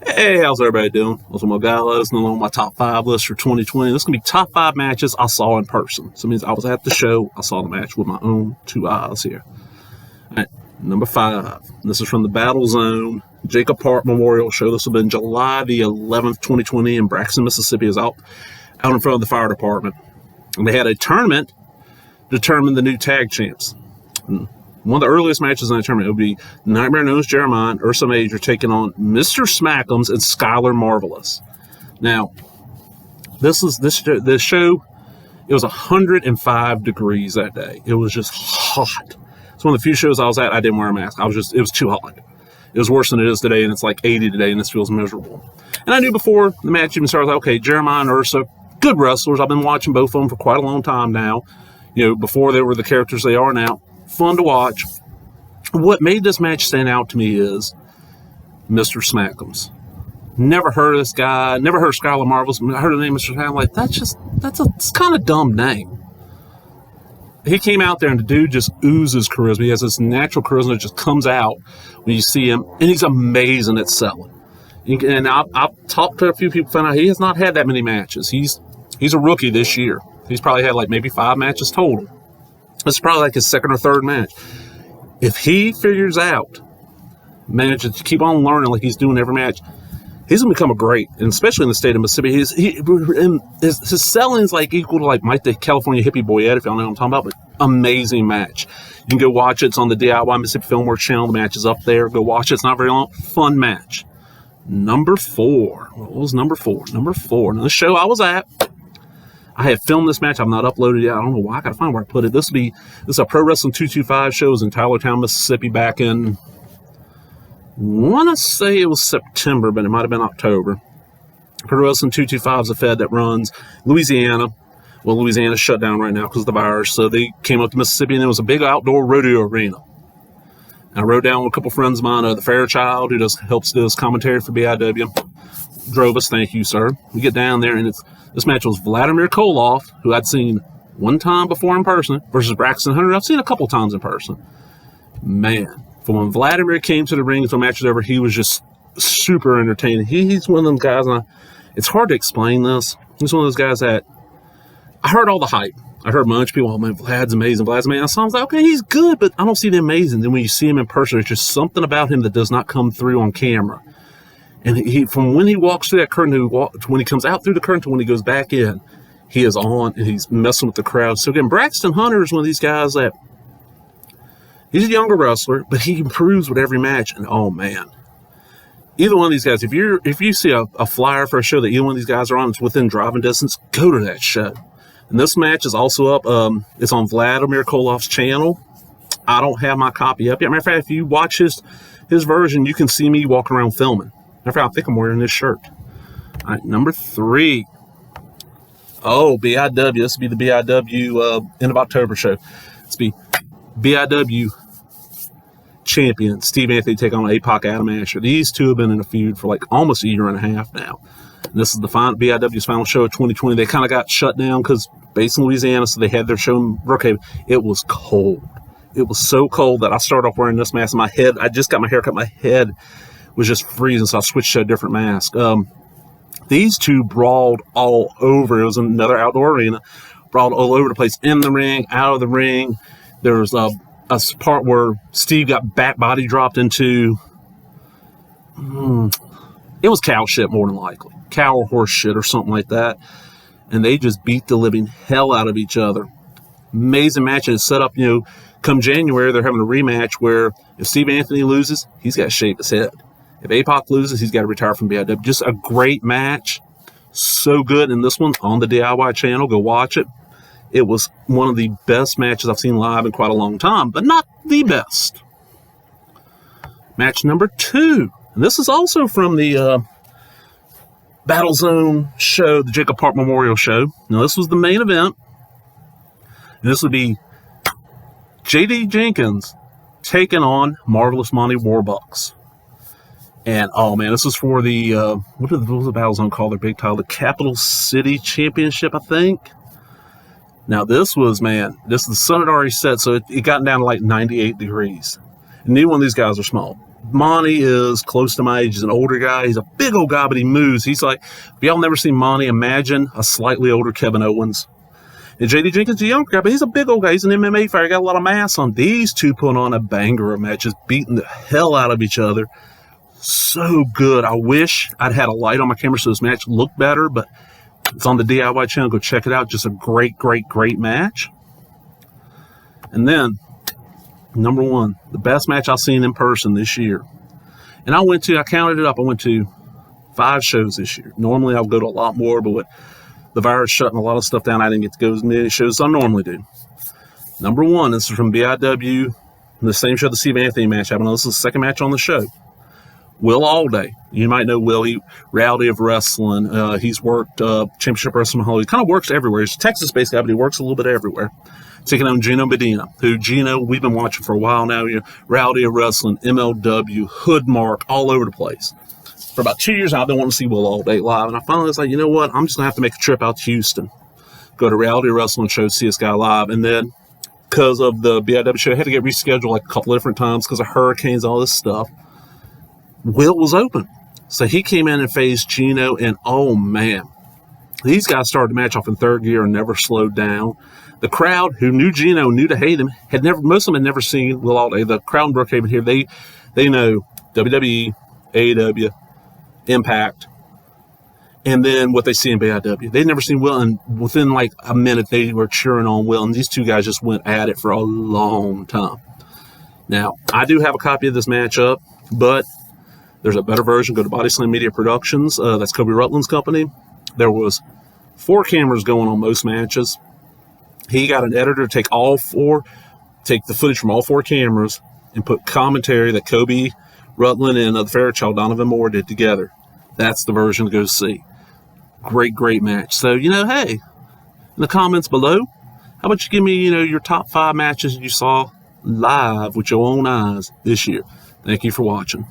Hey, how's everybody doing? Ultimo Gallos, and on my top 5 list for 2020. This is going to be top 5 matches I saw in person. So it means I was at the show, I saw the match with my own 2 eyes here. All right, number 5. This is from the Battle Zone Jacob Park Memorial Show. This will be July the 11th, 2020 in Braxton, Mississippi. Is out in front of the fire department. And they had a tournament to determine the new tag champs. And one of the earliest matches in the tournament would be Nightmare Knows Jeremiah and Ursa Major taking on Mr. Smackums and Skylar Marvelous. Now, this show, it was 105 degrees that day. It was just hot. It's one of the few shows I was at, I didn't wear a mask. It was too hot. It was worse than it is today, and it's like 80 today, and this feels miserable. And I knew before the match even started, I was like, okay, Jeremiah and Ursa, good wrestlers. I've been watching both of them for quite a long time now. You know, before they were the characters they are now. Fun to watch. What made this match stand out to me is Mr. Smackums. Never heard of this guy. Never heard of Skylar Marvelous. I heard the name Mr. Smackums. I'm like, that's kind of dumb name. He came out there and the dude just oozes charisma. He has this natural charisma that just comes out when you see him, and he's amazing at selling. And I've talked to a few people, found out he has not had that many matches. He's a rookie this year. He's probably had like maybe 5 matches total. This is probably like his second or third match. If he figures out, manages to keep on learning like he's doing every match, he's going to become a great, and especially in the state of Mississippi. His selling is like equal to like Mike the California Hippie Boy Ed, if y'all know what I'm talking about, but amazing match. You can go watch it. It's on the DIY Mississippi Filmworks channel. The match is up there. Go watch it. It's not very long. Fun match. Number 4. What was number 4? Number 4. Now, the show I was at, I had filmed this match. I've not uploaded it yet. I don't know why. I got to find where I put it. This is a Pro Wrestling 225 show. It was in Tylertown, Mississippi back in, I want to say it was September, but it might have been October. Pro Wrestling 225 is a fed that runs Louisiana. Well, Louisiana's shut down right now because of the virus. So they came up to Mississippi, and there was a big outdoor rodeo arena. And I rode down with a couple friends of mine, the Fairchild, who helps do commentary for BIW. Drove us, thank you, sir. We get down there, and this match was Vladimir Koloff, who I'd seen one time before in person, versus Braxton Hunter. I've seen a couple times in person. Man, from when Vladimir came to the ring until the match was over, he was just super entertaining. He's one of them guys, and it's hard to explain this. He's one of those guys that I heard all the hype. I heard a bunch of people, oh man, Vlad's amazing, Vlad's amazing. So I was like, okay, he's good, but I don't see the amazing. Then when you see him in person, there's just something about him that does not come through on camera. And he, from when he walks through that curtain to when he comes out through the curtain to when he goes back in, he is on and he's messing with the crowd. So again, Braxton Hunter is one of these guys that he's a younger wrestler, but he improves with every match. And oh man, either one of these guys, if you see a flyer for a show that either one of these guys are on, it's within driving distance, go to that show. And this match is also up. It's on Vladimir Koloff's channel. I don't have my copy up yet. Matter of fact, if you watch his version, you can see me walking around filming. Matter of fact, I think I'm wearing this shirt. All right, number 3. Oh, BIW. This will be the BIW end of October show. This will be BIW champion Steve Anthony take on APOC Adam Asher. These two have been in a feud for like almost a year and a half now. And this is the BIW's final show of 2020. They kind of got shut down because based in Louisiana, so they had their show in Brookhaven. It was cold. It was so cold that I started off wearing this mask. My head, I just got my hair cut. My head was just freezing, so I switched to a different mask. These two brawled all over. It was another outdoor arena. Brawled all over the place, in the ring, out of the ring. There was a part where Steve got back body dropped into, it was cow shit more than likely. Cow or horse shit or something like that. And they just beat the living hell out of each other. Amazing match. And it's set up, come January, they're having a rematch where if Steve Anthony loses, he's got to shave his head. If APOC loses, he's got to retire from BIW. Just a great match. So good. And this one's on the DIY channel. Go watch it. It was one of the best matches I've seen live in quite a long time, but not the best. Match number 2. And this is also from the Battle Zone show, the Jacob Park Memorial show. Now, this was the main event. And this would be J.D. Jenkins taking on Marvelous Monty Warbucks. And, oh, man, this is for the, what was the Battle Zone called? Their big title, the Capital City Championship, I think. Now, this was, the sun had already set, so it got down to like 98 degrees. And neither one of these guys are small. Monty is close to my age. He's an older guy. He's a big old guy, but he moves. He's like, if y'all never seen Monty, imagine a slightly older Kevin Owens. And J.D. Jenkins is a younger guy, but he's a big old guy. He's an MMA fighter. Got a lot of mass on. These two put on a banger of matches, beating the hell out of each other. So good. I wish I'd had a light on my camera so this match looked better, but it's on the DIY channel. Go check it out. Just a great, great, great match. And then, number one, the best match I've seen in person this year. And I counted it up. I went to 5 shows this year. Normally I would go to a lot more, but with the virus shutting a lot of stuff down, I didn't get to go as many shows as I normally do. Number one, this is from BIW, the same show the Steve Anthony match happened. This is the second match on the show. Will Allday. You might know Will. He Rowdy of Wrestling. He's worked Championship Wrestling Hollywood. He kind of works everywhere. He's a Texas-based guy, but he works a little bit everywhere. Taking on Gino Medina, who Gino, we've been watching for a while now. You know, Rowdy of Wrestling, MLW, Hoodmark, all over the place. For about 2 years, I've been wanting to see Will Allday live, and I finally was like, you know what? I'm just going to have to make a trip out to Houston, go to Rowdy Wrestling show, see this guy live. And then, because of the BIW show, I had to get rescheduled like a couple of different times because of hurricanes, all this stuff. Will was open. So he came in and faced Gino, and oh, man. These guys started the match off in third gear and never slowed down. The crowd, who knew Gino, knew to hate him, most of them had never seen Will Allday. The crowd in Brookhaven here, they know WWE, AEW, Impact, and then what they see in BIW. They'd never seen Will, and within like a minute, they were cheering on Will, and these two guys just went at it for a long time. Now, I do have a copy of this match up, but there's a better version. Go to Body Slam Media Productions. That's Kobe Rutland's company. There was 4 cameras going on most matches. He got an editor to take the footage from all 4 cameras and put commentary that Kobe Rutland and the Fairchild Donovan Moore did together. That's the version to go see. Great, great match. So, hey, in the comments below, how about you give me, your top 5 matches you saw live with your own eyes this year. Thank you for watching.